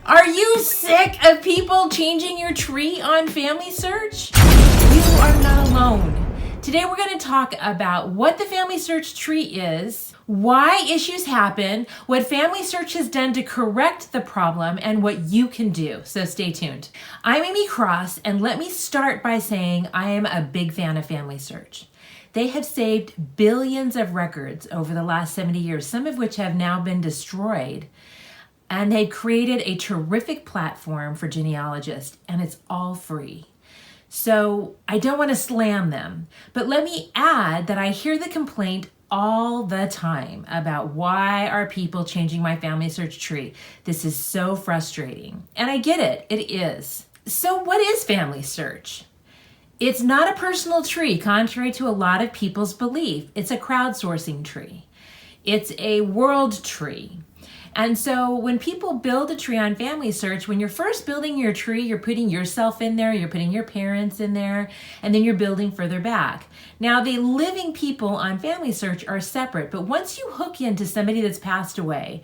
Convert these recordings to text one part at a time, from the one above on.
Are you sick of people changing your tree on FamilySearch? You are not alone. Today we're going to talk about what the FamilySearch tree is, why issues happen, what FamilySearch has done to correct the problem, and what you can do. So stay tuned. I'm Aimee Cross, and let me start by saying I am a big fan of FamilySearch. They have saved billions of records over the last 70 years, some of which have now been destroyed. And they created a terrific platform for genealogists, and it's all free. So I don't want to slam them, but let me add that I hear the complaint all the time about why are people changing my FamilySearch tree? This is so frustrating. And I get it, it is. So what is FamilySearch? It's not a personal tree, contrary to a lot of people's belief. It's a crowdsourcing tree. It's a world tree. And so when people build a tree on FamilySearch, when you're first building your tree, you're putting yourself in there, you're putting your parents in there, and then you're building further back. Now, the living people on FamilySearch are separate, but once you hook into somebody that's passed away,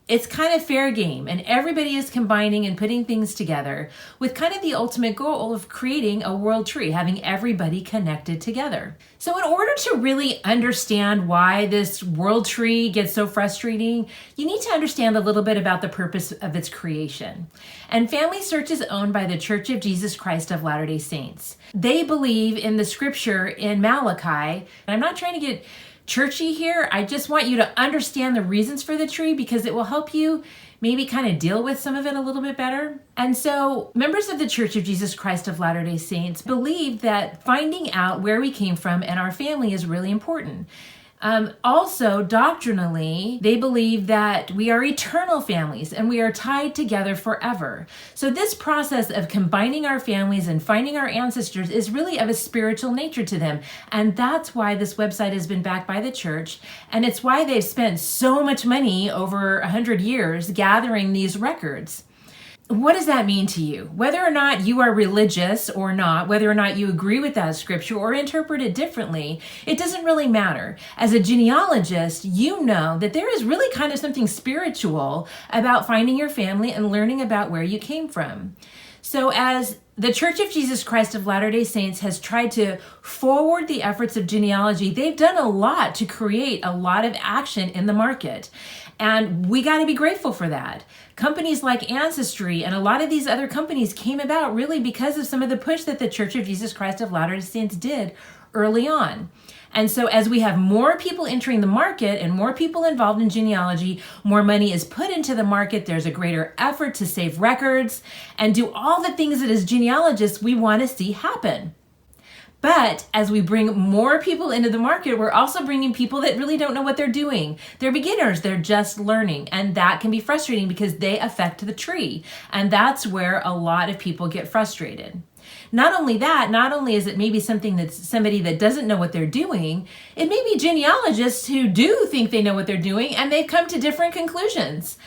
it's kind of fair game, and everybody is combining and putting things together with kind of the ultimate goal of creating a world tree, having everybody connected together. So in order to really understand why this world tree gets so frustrating, you need to understand a little bit about the purpose of its creation. And FamilySearch is owned by the Church of Jesus Christ of Latter-day Saints. They believe in the scripture in Malachi, and I'm not trying to get churchy here. I just want you to understand the reasons for the tree because it will help you maybe kind of deal with some of it a little bit better. And so members of the Church of Jesus Christ of Latter-day Saints believe that finding out where we came from and our family is really important. Also, doctrinally, they believe that we are eternal families and we are tied together forever. So this process of combining our families and finding our ancestors is really of a spiritual nature to them. And that's why this website has been backed by the church. And it's why they've spent so much money over 100 years gathering these records. What does that mean to you? Whether or not you are religious or not, whether or not you agree with that scripture or interpret it differently, it doesn't really matter. As a genealogist, you know that there is really kind of something spiritual about finding your family and learning about where you came from. So as the Church of Jesus Christ of Latter-day Saints has tried to forward the efforts of genealogy, they've done a lot to create a lot of action in the market. And we got to be grateful for that. Companies like Ancestry and a lot of these other companies came about really because of some of the push that the Church of Jesus Christ of Latter-day Saints did early on. And so as we have more people entering the market and more people involved in genealogy, more money is put into the market, there's a greater effort to save records and do all the things that as genealogists we want to see happen. But as we bring more people into the market, we're also bringing people that really don't know what they're doing. They're beginners, they're just learning. And that can be frustrating because they affect the tree. And that's where a lot of people get frustrated. Not only that, not only is it maybe something that's somebody that doesn't know what they're doing, it may be genealogists who do think they know what they're doing and they've come to different conclusions.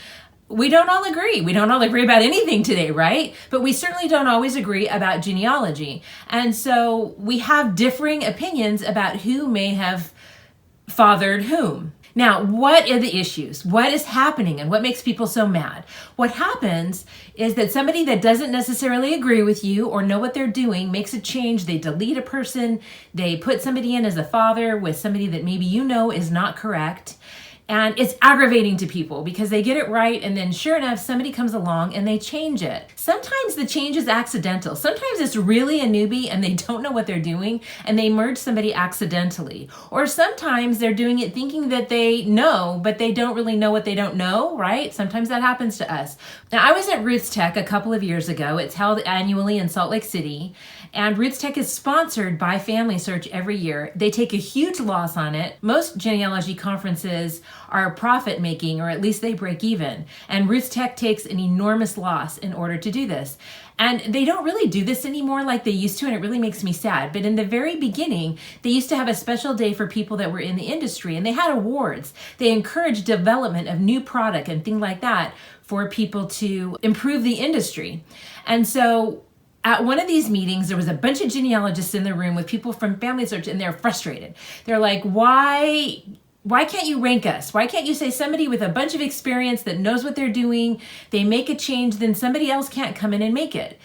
We don't all agree. We don't all agree about anything today, right? But we certainly don't always agree about genealogy. And so we have differing opinions about who may have fathered whom. Now, what are the issues? What is happening and what makes people so mad? What happens is that somebody that doesn't necessarily agree with you or know what they're doing makes a change. They delete a person. They put somebody in as a father with somebody that maybe you know is not correct. And it's aggravating to people because they get it right and then sure enough, somebody comes along and they change it. Sometimes the change is accidental. Sometimes it's really a newbie and they don't know what they're doing and they merge somebody accidentally. Or sometimes they're doing it thinking that they know, but they don't really know what they don't know, right? Sometimes that happens to us. Now, I was at Rootstech a couple of years ago. It's held annually in Salt Lake City. And Rootstech is sponsored by FamilySearch every year. They take a huge loss on it. Most genealogy conferences are profit making, or at least they break even. And Rootstech takes an enormous loss in order to do this. And they don't really do this anymore like they used to, and it really makes me sad. But in the very beginning, they used to have a special day for people that were in the industry, and they had awards. They encouraged development of new product and things like that for people to improve the industry. And so at one of these meetings, there was a bunch of genealogists in the room with people from FamilySearch, and they're frustrated. They're like, why Why can't you rank us? Why can't you say somebody with a bunch of experience that knows what they're doing, they make a change, then somebody else can't come in and make it?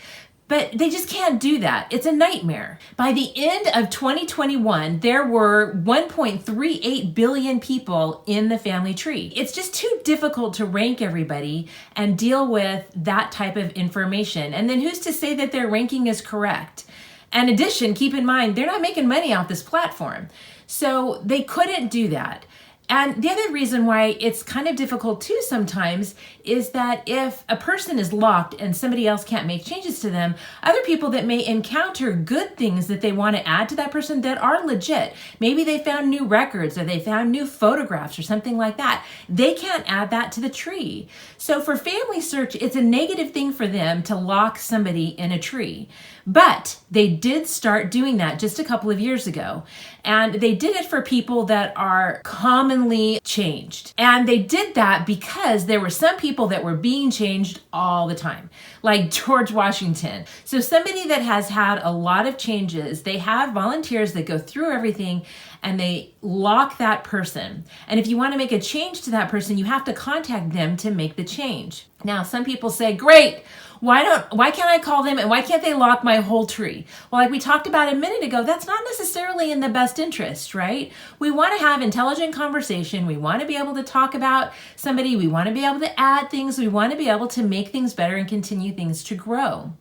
But they just can't do that. It's a nightmare. By the end of 2021, there were 1.38 billion people in the family tree. It's just too difficult to rank everybody and deal with that type of information. And then who's to say that their ranking is correct? In addition, keep in mind, they're not making money off this platform. So they couldn't do that. And the other reason why it's kind of difficult too sometimes is that if a person is locked and somebody else can't make changes to them, other people that may encounter good things that they want to add to that person that are legit, maybe they found new records or they found new photographs or something like that, they can't add that to the tree. So for FamilySearch, it's a negative thing for them to lock somebody in a tree. But they did start doing that just a couple of years ago. And they did it for people that are commonly changed. And they did that because there were some people that were being changed all the time, like George Washington. So somebody that has had a lot of changes, they have volunteers that go through everything and they lock that person. And if you want to make a change to that person, you have to contact them to make the change. Now, some people say, great, why can't I call them and why can't they lock my whole tree? Well, like we talked about a minute ago, that's not necessarily in the best interest, right? We want to have intelligent conversation. We want to be able to talk about somebody. We want to be able to add things. We want to be able to make things better and continue things to grow.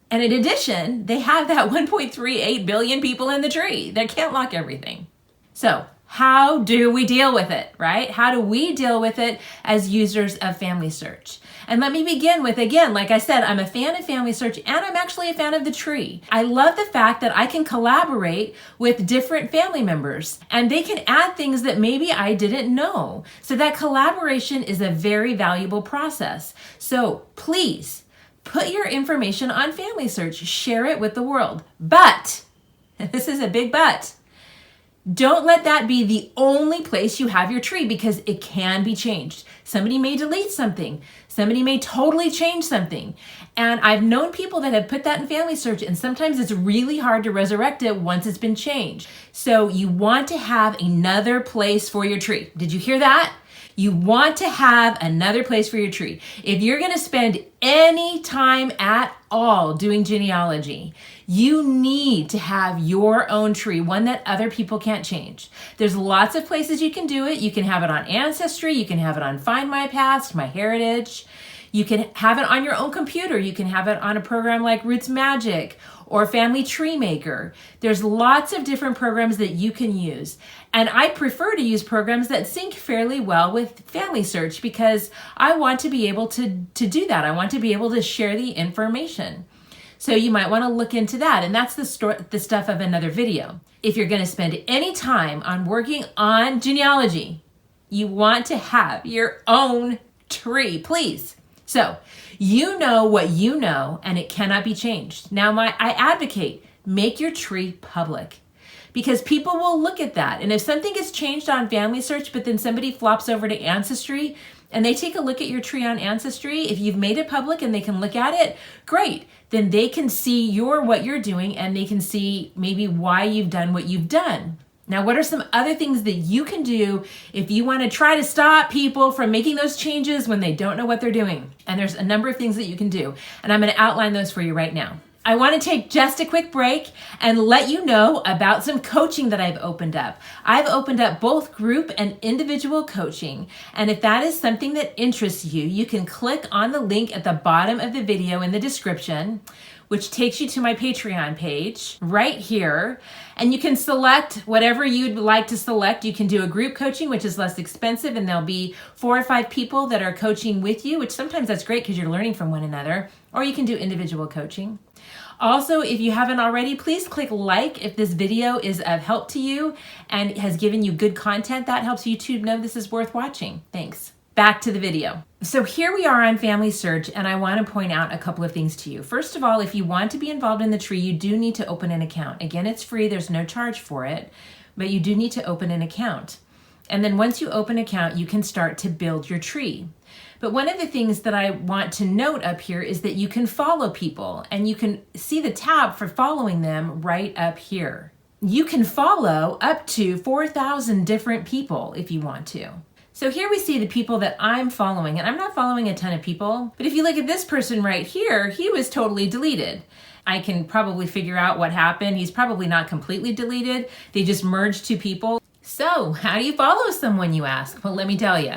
And in addition, they have that 1.38 billion people in the tree. They can't lock everything. So how do we deal with it, right? How do we deal with it as users of FamilySearch? And let me begin with, again, like I said, I'm a fan of FamilySearch and I'm actually a fan of the tree. I love the fact that I can collaborate with different family members and they can add things that maybe I didn't know. So that collaboration is a very valuable process. So please put your information on FamilySearch, share it with the world. But, and this is a big but, don't let that be the only place you have your tree because it can be changed. Somebody may delete something. Somebody may totally change something. And I've known people that have put that in FamilySearch and sometimes it's really hard to resurrect it once it's been changed. So you want to have another place for your tree. Did you hear that? You want to have another place for your tree. If you're going to spend any time at all doing genealogy, you need to have your own tree, one that other people can't change. There's lots of places you can do it. You can have it on Ancestry. You can have it on Find My Past, MyHeritage. You can have it on your own computer. You can have it on a program like Roots Magic or Family Tree Maker. There's lots of different programs that you can use. And I prefer to use programs that sync fairly well with FamilySearch because I want to be able to do that. I want to be able to share the information. So you might want to look into that. And that's the stuff of another video. If you're going to spend any time on working on genealogy, you want to have your own tree, please. So you know what you know and it cannot be changed. Now I advocate make your tree public because people will look at that. And if something gets changed on FamilySearch, but then somebody flops over to Ancestry and they take a look at your tree on Ancestry, if you've made it public and they can look at it, great. Then they can see what you're doing and they can see maybe why you've done what you've done. Now, what are some other things that you can do if you want to try to stop people from making those changes when they don't know what they're doing? And there's a number of things that you can do, and I'm going to outline those for you right now. I want to take just a quick break and let you know about some coaching that I've opened up. I've opened up both group and individual coaching, and if that is something that interests you, you can click on the link at the bottom of the video in the description, which takes you to my Patreon page right here. And you can select whatever you'd like to select. You can do a group coaching, which is less expensive, and there'll be 4 or 5 people that are coaching with you, which sometimes that's great because you're learning from one another. Or you can do individual coaching. Also, if you haven't already, please click like if this video is of help to you and has given you good content. That helps YouTube know this is worth watching. Thanks. Back to the video. So here we are on FamilySearch, and I want to point out a couple of things to you. First of all, if you want to be involved in the tree, you do need to open an account. Again, it's free. There's no charge for it, but you do need to open an account. And then once you open an account, you can start to build your tree. But one of the things that I want to note up here is that you can follow people, and you can see the tab for following them right up here. You can follow up to 4,000 different people if you want to. So here we see the people that I'm following, and I'm not following a ton of people, but if you look at this person right here, he was totally deleted. I can probably figure out what happened. He's probably not completely deleted. They just merged two people. So how do you follow someone, you ask? Well, let me tell you.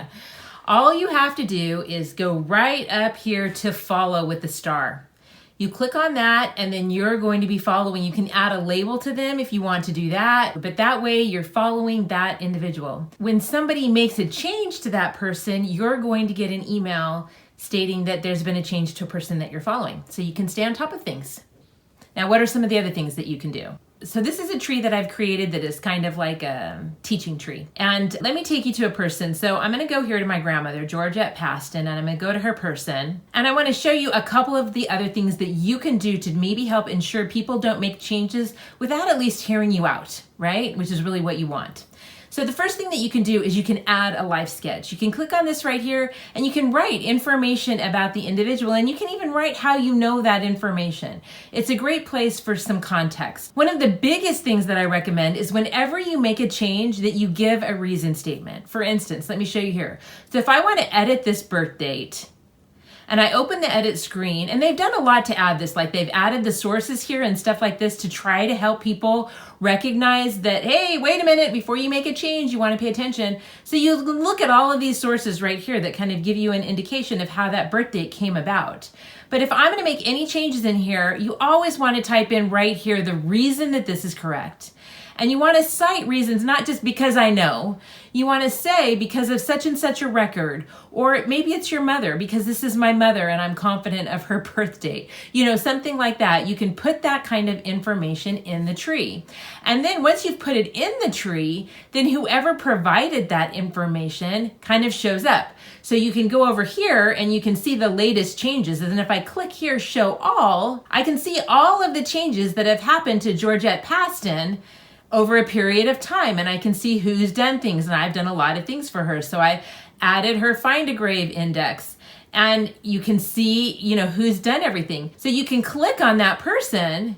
All you have to do is go right up here to follow with the star. You click on that and then you're going to be following. You can add a label to them if you want to do that, but that way you're following that individual. When somebody makes a change to that person, you're going to get an email stating that there's been a change to a person that you're following. So you can stay on top of things. Now, what are some of the other things that you can do? So this is a tree that I've created that is kind of like a teaching tree. And let me take you to a person. So I'm going to go here to my grandmother, Georgette Paston, and I'm going to go to her person. And I want to show you a couple of the other things that you can do to maybe help ensure people don't make changes without at least hearing you out, right? Which is really what you want. So the first thing that you can do is you can add a life sketch. You can click on this right here and you can write information about the individual, and you can even write how you know that information. It's a great place for some context. One of the biggest things that I recommend is whenever you make a change that you give a reason statement. For instance, let me show you here. So if I want to edit this birth date, and I open the edit screen, and they've done a lot to add this, like they've added the sources here and stuff like this to try to help people recognize that, hey, wait a minute, before you make a change, you want to pay attention. So you look at all of these sources right here that kind of give you an indication of how that birth date came about. But if I'm going to make any changes in here, you always want to type in right here the reason that this is correct. And you want to cite reasons, not just because I know. You want to say because of such and such a record, or maybe it's your mother because this is my mother and I'm confident of her birth date. You know, something like that. You can put that kind of information in the tree. And then once you've put it in the tree, then whoever provided that information kind of shows up. So you can go over here and you can see the latest changes. And if I click here, show all, I can see all of the changes that have happened to Georgette Paston over a period of time, and I can see who's done things, and I've done a lot of things for her. So I added her Find a Grave index, and you can see, you know, who's done everything. So you can click on that person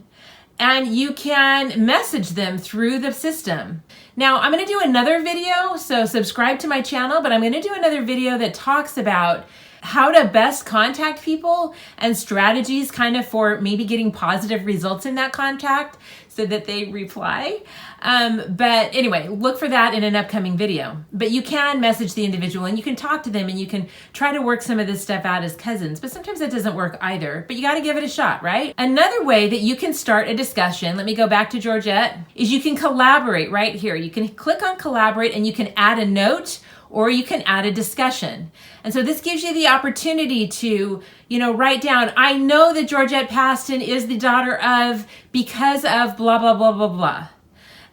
and you can message them through the system. Now I'm going to do another video, so subscribe to my channel, but I'm going to do another video that talks about how to best contact people and strategies kind of for maybe getting positive results in that contact so that they reply. But anyway, look for that in an upcoming video. But you can message the individual and you can talk to them and you can try to work some of this stuff out as cousins, but sometimes that doesn't work either, but you got to give it a shot, right? Another way that you can start a discussion, let me go back to Georgette, is you can collaborate right here. You can click on collaborate and you can add a note or you can add a discussion. And so this gives you the opportunity to, you know, write down, I know that Georgette Paston is the daughter of, because of blah, blah, blah, blah, blah.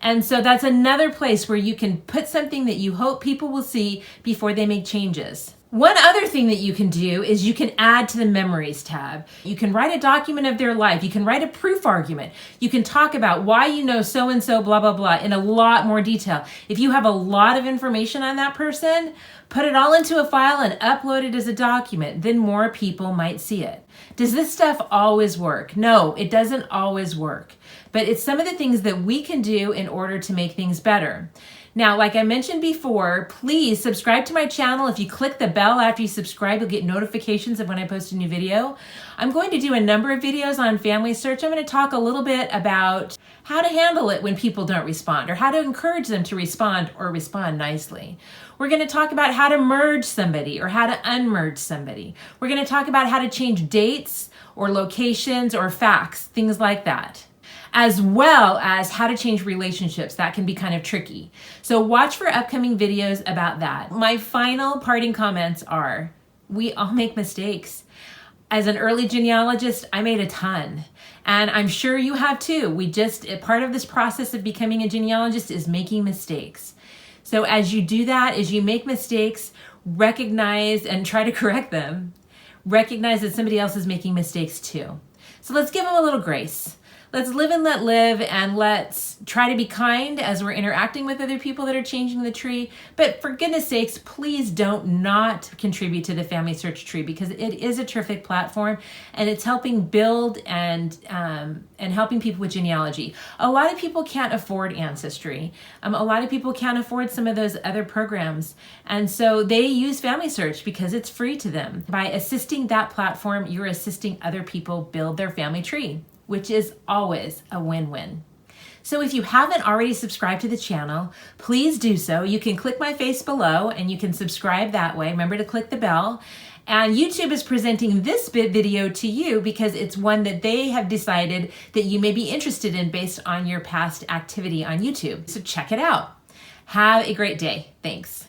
And so that's another place where you can put something that you hope people will see before they make changes. One other thing that you can do is you can add to the memories tab. You can write a document of their life. You can write a proof argument. You can talk about why you know so-and-so, blah, blah, blah, in a lot more detail. If you have a lot of information on that person, put it all into a file and upload it as a document. Then more people might see it. Does this stuff always work? No, it doesn't always work. But it's some of the things that we can do in order to make things better. Now, like I mentioned before, please subscribe to my channel. If you click the bell after you subscribe, you'll get notifications of when I post a new video. I'm going to do a number of videos on family search. I'm going to talk a little bit about how to handle it when people don't respond, or how to encourage them to respond or respond nicely. We're going to talk about how to merge somebody or how to unmerge somebody. We're going to talk about how to change dates or locations or facts, things like that, as well as how to change relationships. That can be kind of tricky. So watch for upcoming videos about that. My final parting comments are, we all make mistakes. As an early genealogist, I made a ton. And I'm sure you have too. Part of this process of becoming a genealogist is making mistakes. So as you do that, as you make mistakes, recognize and try to correct them. Recognize that somebody else is making mistakes too. So let's give them a little grace. let's live and let live, and let's try to be kind as we're interacting with other people that are changing the tree. But for goodness sakes, please don't not contribute to the Family Search Tree, because it is a terrific platform and it's helping build and helping people with genealogy. A lot of people can't afford Ancestry. A lot of people can't afford some of those other programs. And so they use Family Search because it's free to them. By assisting that platform, you're assisting other people build their family tree, which is always a win-win. So if you haven't already subscribed to the channel, please do so. You can click my face below and you can subscribe that way. Remember to click the bell. And YouTube is presenting this video to you because it's one that they have decided that you may be interested in based on your past activity on YouTube. So check it out. Have a great day. Thanks.